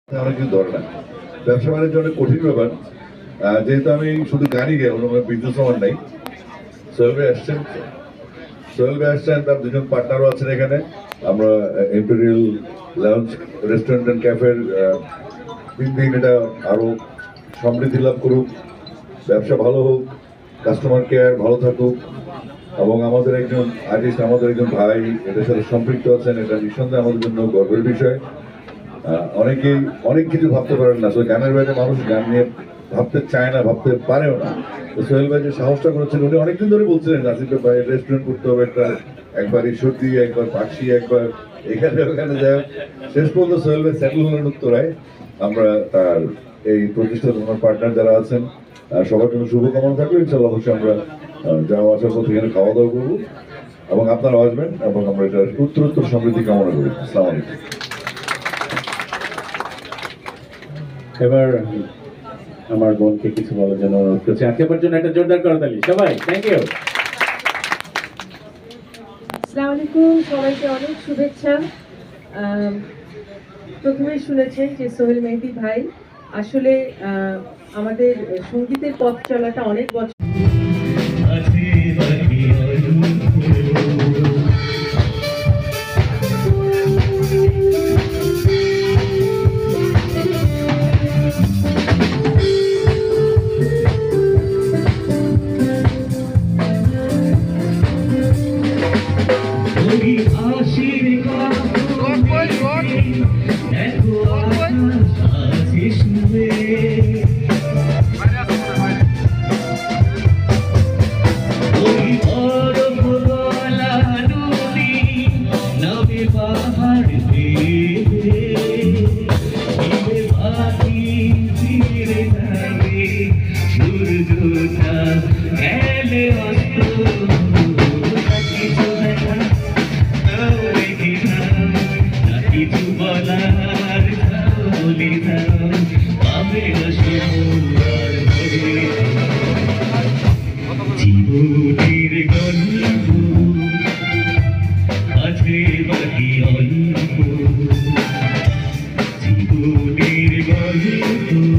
অনেক কিছু ধরে না। ব্যবসা বাণিজ্য অনেক কঠিন ব্যাপার। যেহেতু আমি শুধু গাড়ি গাই, আমার বিজনেস আমার নাই। সোহেল ভাই আসছেন, তার দুজন পার্টনারও আছেন এখানে। আমরা ইম্পেরিয়াল লাউঞ্জ রেস্টুরেন্ট অ্যান্ড ক্যাফের দিন এটা আরো সমৃদ্ধি লাভ করুক, ব্যবসা ভালো হোক, কাস্টমার কেয়ার ভালো থাকুক, এবং আমাদের একজন আর্টিস্ট, আমাদের একজন ভাই এটার সাথে সম্পৃক্ত আছেন, এটা নিঃসন্দেহে আমাদের জন্য গর্বের বিষয়। অনেকেই অনেক কিছু ভাবতে পারেন না, আসলে গানের বাইরে মানুষ গান নিয়ে ভাবতে চায় না, ভাবতে পারেও না। তো সোহেল ভাই যে সাহসটা করেছেন, উনি অনেকদিন ধরে বলছিলেন আসিফ ভাই রেস্টুরেন্ট করতে হবে, একটা একবার ঈশ্বরদী, একবার পাকশি, একবার এখানে ওখানে যায়। শেষ পর্যন্ত সোহেল ভাই সেটেল হলেন উত্তরায়। আমরা তার এই প্রতিষ্ঠান, আমার পার্টনার যারা আছেন সবার জন্য শুভকামনা থাকবে। ইনশাল্লাহ অবশ্যই আমরা যাওয়া আসার পথে এখানে খাওয়া দাওয়া করবো এবং আপনারা আসবেন, এবং আমরা এটা উত্তরোত্তর সমৃদ্ধি কামনা করি। আসসালামু আলাইকুম। এবার আমার বোনকে কিছু বলার জন্য অনুরোধ করছি। আজকের জন্য একটা জোরদার করতালি সবাই। Thank you. আসসালামু আলাইকুম, সবাইকে অনেক শুভেচ্ছা। প্রথমেই শুনেছেন যে সোহেল মেহেদী ভাই আসলে আমাদের সঙ্গীতের পথ চলাটা অনেক বছর। জীবনের গল্প আছে বাকি অল্প, জীবনের গল্প